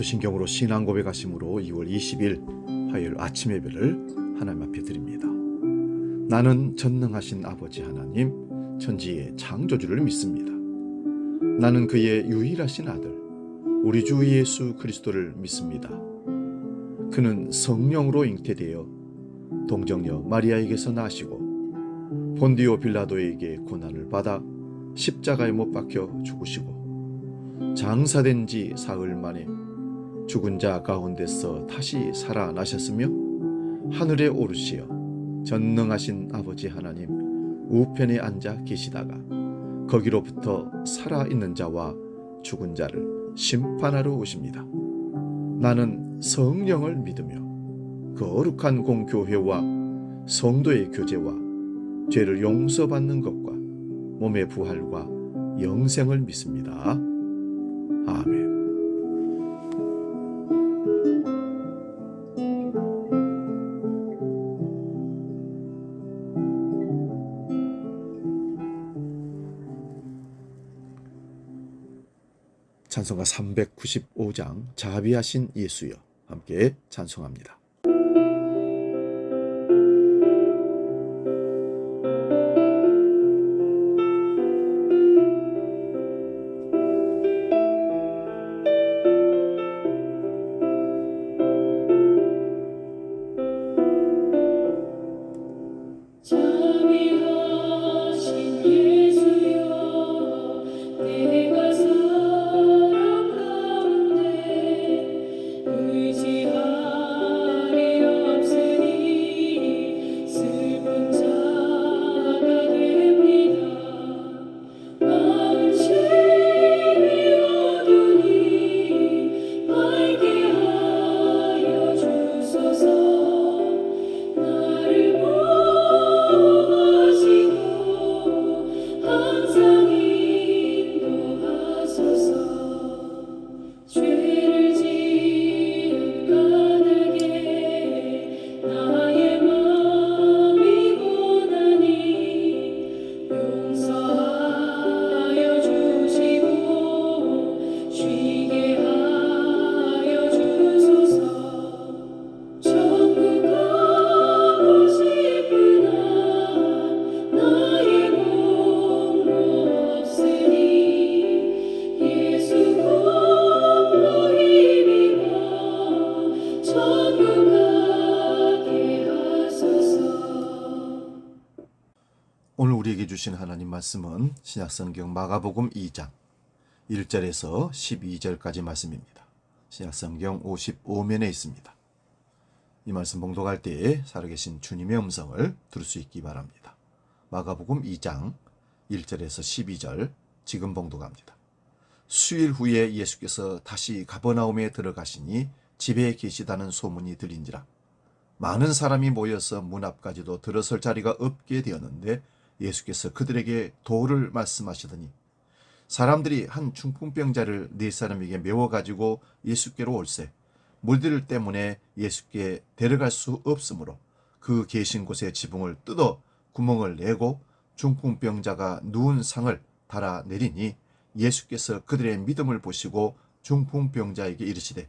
사도신경으로 신앙 고백하심으로 2월 20일 화요일 아침 예배를 하나님 앞에 드립니다. 나는 전능하신 아버지 하나님, 천지의 창조주를 믿습니다. 나는 그의 유일하신 아들, 우리 주 예수 그리스도를 믿습니다. 그는 성령으로 잉태되어 동정녀 마리아에게서 나시고 본디오 빌라도에게 고난을 받아 십자가에 못 박혀 죽으시고 장사된 지 사흘 만에 죽은 자 가운데서 다시 살아나셨으며 하늘에 오르시어 전능하신 아버지 하나님 우편에 앉아 계시다가 거기로부터 살아있는 자와 죽은 자를 심판하러 오십니다. 나는 성령을 믿으며 거룩한 공교회와 성도의 교제와 죄를 용서받는 것과 몸의 부활과 영생을 믿습니다. 아멘. 찬송가 395장 자비하신 예수여 함께 찬송합니다. 오늘 우리에게 주신 하나님 말씀은 신약성경 마가복음 2장 1절에서 12절까지 말씀입니다. 신약성경 55면에 있습니다. 이 말씀 봉독할 때에 살아계신 주님의 음성을 들을 수 있기 바랍니다. 마가복음 2장 1절에서 12절 지금 봉독합니다. 수일 후에 예수께서 다시 가버나움에 들어가시니 집에 계시다는 소문이 들린지라 많은 사람이 모여서 문 앞까지도 들어설 자리가 없게 되었는데 예수께서 그들에게 도를 말씀하시더니 사람들이 한 중풍병자를 네 사람에게 메워가지고 예수께로 올세 물들 때문에 예수께 데려갈 수 없으므로 그 계신 곳의 지붕을 뜯어 구멍을 내고 중풍병자가 누운 상을 달아내리니 예수께서 그들의 믿음을 보시고 중풍병자에게 이르시되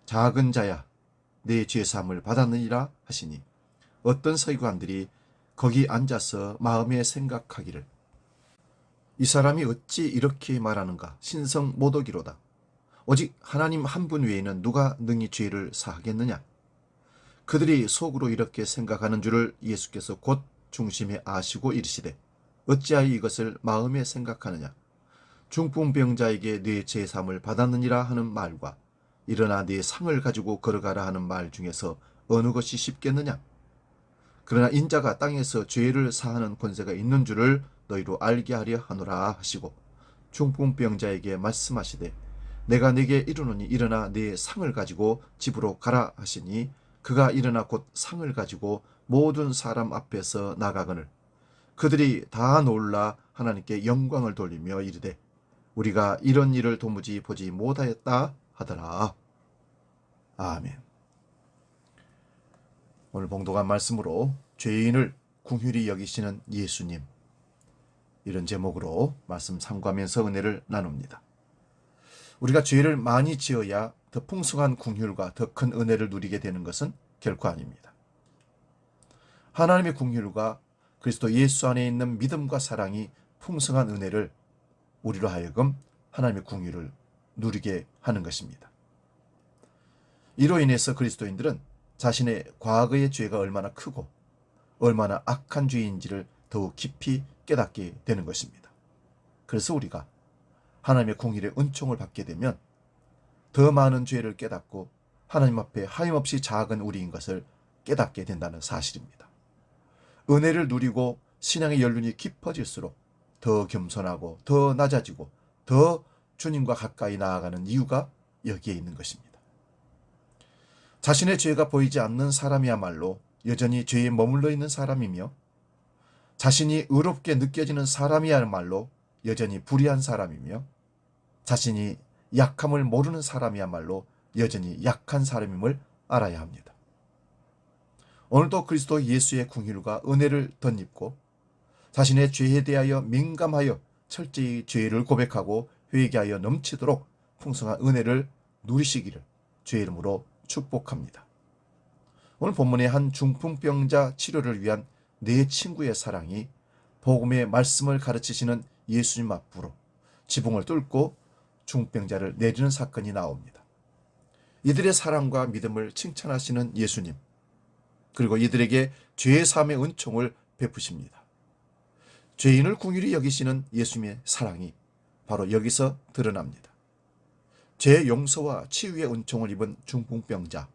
작은 자야 내 죄사함을 받았느니라 하시니 어떤 서기관들이 거기 앉아서 마음에 생각하기를 이 사람이 어찌 이렇게 말하는가 신성 모독이로다. 오직 하나님 한 분 외에는 누가 능히 죄를 사하겠느냐. 그들이 속으로 이렇게 생각하는 줄을 예수께서 곧 중심에 아시고 이르시되 어찌하여 이것을 마음에 생각하느냐. 중풍병자에게 네 죄사함을 받았느니라 하는 말과 일어나 네 상을 가지고 걸어가라 하는 말 중에서 어느 것이 쉽겠느냐. 그러나 인자가 땅에서 죄를 사하는 권세가 있는 줄을 너희로 알게 하려 하노라 하시고 중풍병자에게 말씀하시되 내가 네게 이르노니 일어나 네 상을 가지고 집으로 가라 하시니 그가 일어나 곧 상을 가지고 모든 사람 앞에서 나가거늘 그들이 다 놀라 하나님께 영광을 돌리며 이르되 우리가 이런 일을 도무지 보지 못하였다 하더라. 아멘. 오늘 봉독한 말씀으로 죄인을 긍휼히 여기시는 예수님, 이런 제목으로 말씀 참고하면서 은혜를 나눕니다. 우리가 죄를 많이 지어야 더 풍성한 긍휼과 더 큰 은혜를 누리게 되는 것은 결코 아닙니다. 하나님의 긍휼과 그리스도 예수 안에 있는 믿음과 사랑이 풍성한 은혜를 우리로 하여금 하나님의 긍휼을 누리게 하는 것입니다. 이로 인해서 그리스도인들은 자신의 과거의 죄가 얼마나 크고 얼마나 악한 죄인지를 더욱 깊이 깨닫게 되는 것입니다. 그래서 우리가 하나님의 긍휼의 은총을 받게 되면 더 많은 죄를 깨닫고 하나님 앞에 하염없이 작은 우리인 것을 깨닫게 된다는 사실입니다. 은혜를 누리고 신앙의 연륜이 깊어질수록 더 겸손하고 더 낮아지고 더 주님과 가까이 나아가는 이유가 여기에 있는 것입니다. 자신의 죄가 보이지 않는 사람이야말로 여전히 죄에 머물러 있는 사람이며 자신이 의롭게 느껴지는 사람이야말로 여전히 불의한 사람이며 자신이 약함을 모르는 사람이야말로 여전히 약한 사람임을 알아야 합니다. 오늘도 그리스도 예수의 긍휼과 은혜를 덧입고 자신의 죄에 대하여 민감하여 철저히 죄를 고백하고 회개하여 넘치도록 풍성한 은혜를 누리시기를 주의 이름으로 축복합니다. 오늘 본문의 한 중풍병자 치료를 위한 네 친구의 사랑이 복음의 말씀을 가르치시는 예수님 앞으로 지붕을 뚫고 중풍병자를 내리는 사건이 나옵니다. 이들의 사랑과 믿음을 칭찬하시는 예수님, 그리고 이들에게 죄 사함의 은총을 베푸십니다. 죄인을 긍휼히 여기시는 예수님의 사랑이 바로 여기서 드러납니다. 죄 용서와 치유의 은총을 입은 중풍병자,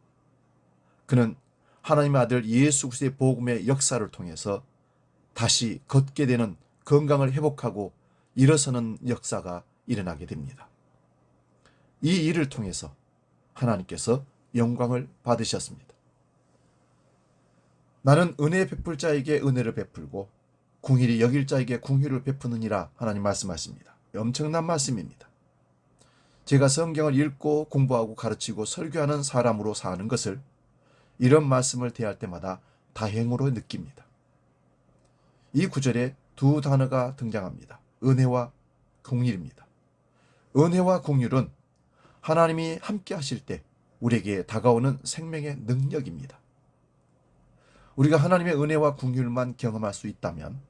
그는 하나님의 아들 예수 그리스도의 복음의 역사를 통해서 다시 걷게 되는 건강을 회복하고 일어서는 역사가 일어나게 됩니다. 이 일을 통해서 하나님께서 영광을 받으셨습니다. 나는 은혜 베풀 자에게 은혜를 베풀고 긍휼히 여길 자에게 긍휼을 베푸느니라 하나님 말씀하십니다. 엄청난 말씀입니다. 제가 성경을 읽고 공부하고 가르치고 설교하는 사람으로 사는 것을 이런 말씀을 대할 때마다 다행으로 느낍니다. 이 구절에 두 단어가 등장합니다. 은혜와 긍휼입니다. 은혜와 긍휼은 하나님이 함께 하실 때 우리에게 다가오는 생명의 능력입니다. 우리가 하나님의 은혜와 긍휼만 경험할 수 있다면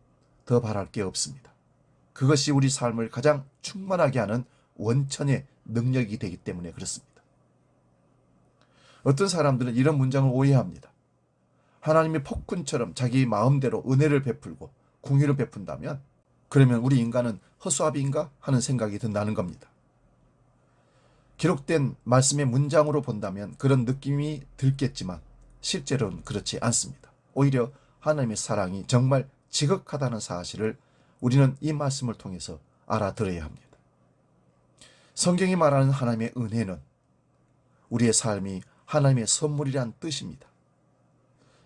더 바랄 게 없습니다. 그것이 우리 삶을 가장 충만하게 하는 원천의 능력이 되기 때문에 그렇습니다. 어떤 사람들은 이런 문장을 오해합니다. 하나님이 폭군처럼 자기 마음대로 은혜를 베풀고 긍휼을 베푼다면 그러면 우리 인간은 허수아비인가 하는 생각이 든다는 겁니다. 기록된 말씀의 문장으로 본다면 그런 느낌이 들겠지만 실제로는 그렇지 않습니다. 오히려 하나님의 사랑이 정말 지극하다는 사실을 우리는 이 말씀을 통해서 알아들어야 합니다. 성경이 말하는 하나님의 은혜는 우리의 삶이 하나님의 선물이란 뜻입니다.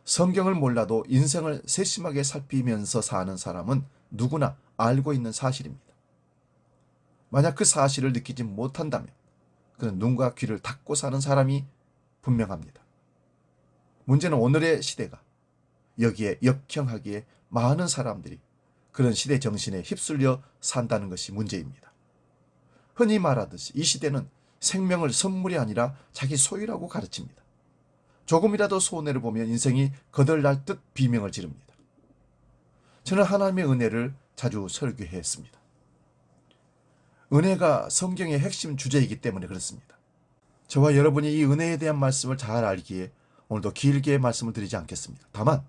성경을 몰라도 인생을 세심하게 살피면서 사는 사람은 누구나 알고 있는 사실입니다. 만약 그 사실을 느끼지 못한다면 그는 눈과 귀를 닫고 사는 사람이 분명합니다. 문제는 오늘의 시대가 여기에 역행하기에 많은 사람들이 그런 시대 정신에 휩쓸려 산다는 것이 문제입니다. 흔히 말하듯이 이 시대는 생명을 선물이 아니라 자기 소유라고 가르칩니다. 조금이라도 손해를 보면 인생이 거덜날 듯 비명을 지릅니다. 저는 하나님의 은혜를 자주 설교했습니다. 은혜가 성경의 핵심 주제이기 때문에 그렇습니다. 저와 여러분이 이 은혜에 대한 말씀을 잘 알기에 오늘도 길게 말씀을 드리지 않겠습니다. 다만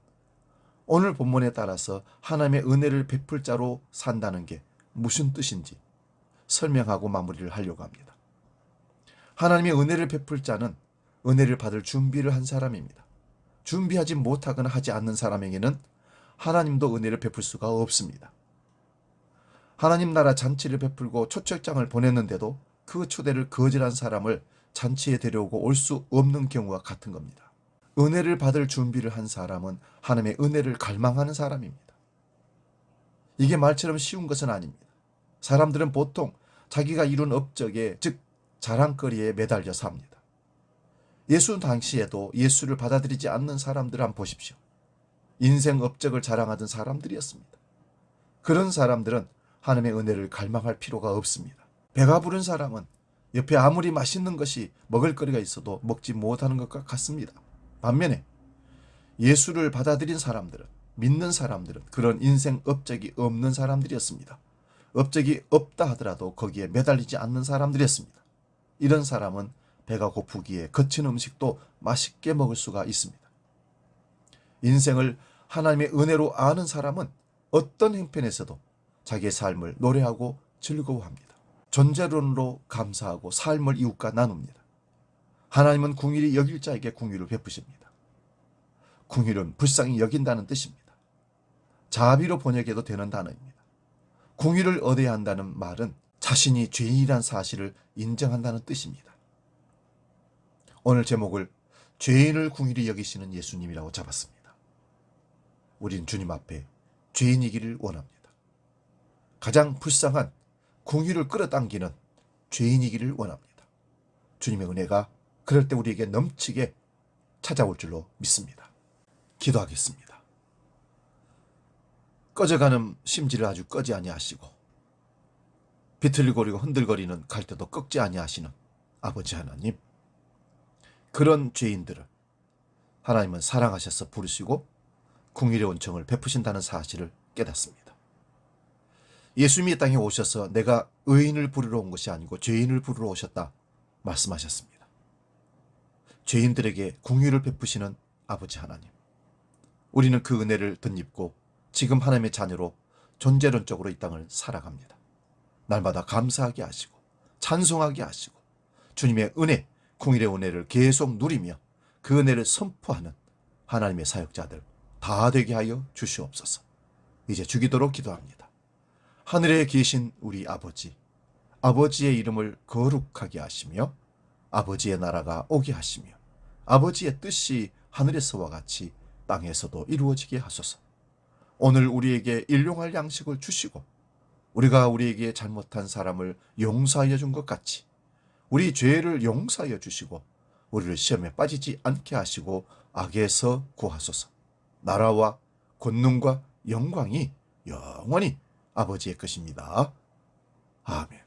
오늘 본문에 따라서 하나님의 은혜를 베풀 자로 산다는 게 무슨 뜻인지 설명하고 마무리를 하려고 합니다. 하나님의 은혜를 베풀 자는 은혜를 받을 준비를 한 사람입니다. 준비하지 못하거나 하지 않는 사람에게는 하나님도 은혜를 베풀 수가 없습니다. 하나님 나라 잔치를 베풀고 초청장을 보냈는데도 그 초대를 거절한 사람을 잔치에 데려오고 올 수 없는 경우와 같은 겁니다. 은혜를 받을 준비를 한 사람은 하나님의 은혜를 갈망하는 사람입니다. 이게 말처럼 쉬운 것은 아닙니다. 사람들은 보통 자기가 이룬 업적에, 즉 자랑거리에 매달려 삽니다. 예수 당시에도 예수를 받아들이지 않는 사람들을 한번 보십시오. 인생 업적을 자랑하던 사람들이었습니다. 그런 사람들은 하나님의 은혜를 갈망할 필요가 없습니다. 배가 부른 사람은 옆에 아무리 맛있는 것이 먹을거리가 있어도 먹지 못하는 것과 같습니다. 반면에 예수를 받아들인 사람들은, 믿는 사람들은 그런 인생 업적이 없는 사람들이었습니다. 업적이 없다 하더라도 거기에 매달리지 않는 사람들이었습니다. 이런 사람은 배가 고프기에 거친 음식도 맛있게 먹을 수가 있습니다. 인생을 하나님의 은혜로 아는 사람은 어떤 형편에서도 자기의 삶을 노래하고 즐거워합니다. 존재론으로 감사하고 삶을 이웃과 나눕니다. 하나님은 궁일이 여길 자에게 궁휼을 베푸십니다. 궁휼은 불쌍히 여긴다는 뜻입니다. 자비로 번역해도 되는 단어입니다. 궁휼을 얻어야 한다는 말은 자신이 죄인이란 사실을 인정한다는 뜻입니다. 오늘 제목을 죄인을 궁휼히 여기시는 예수님이라고 잡았습니다. 우린 주님 앞에 죄인이기를 원합니다. 가장 불쌍한 궁휼을 끌어당기는 죄인이기를 원합니다. 주님의 은혜가 그럴 때 우리에게 넘치게 찾아올 줄로 믿습니다. 기도하겠습니다. 꺼져가는 심지를 아주 꺼지 아니하시고 비틀거리고 흔들거리는 갈대도 꺾지 아니하시는 아버지 하나님, 그런 죄인들을 하나님은 사랑하셔서 부르시고 궁일의 온청을 베푸신다는 사실을 깨닫습니다. 예수님이 이 땅에 오셔서 내가 의인을 부르러 온 것이 아니고 죄인을 부르러 오셨다 말씀하셨습니다. 죄인들에게 궁휼을 베푸시는 아버지 하나님, 우리는 그 은혜를 덧입고 지금 하나님의 자녀로 존재론적으로 이 땅을 살아갑니다. 날마다 감사하게 하시고 찬송하게 하시고 주님의 은혜, 궁일의 은혜를 계속 누리며 그 은혜를 선포하는 하나님의 사역자들 다 되게 하여 주시옵소서. 이제 주기도록 기도합니다. 하늘에 계신 우리 아버지, 아버지의 이름을 거룩하게 하시며 아버지의 나라가 오게 하시며 아버지의 뜻이 하늘에서와 같이 땅에서도 이루어지게 하소서. 오늘 우리에게 일용할 양식을 주시고 우리가 우리에게 잘못한 사람을 용서하여 준 것 같이 우리 죄를 용서하여 주시고 우리를 시험에 빠지지 않게 하시고 악에서 구하소서. 나라와 권능과 영광이 영원히 아버지의 것입니다. 아멘.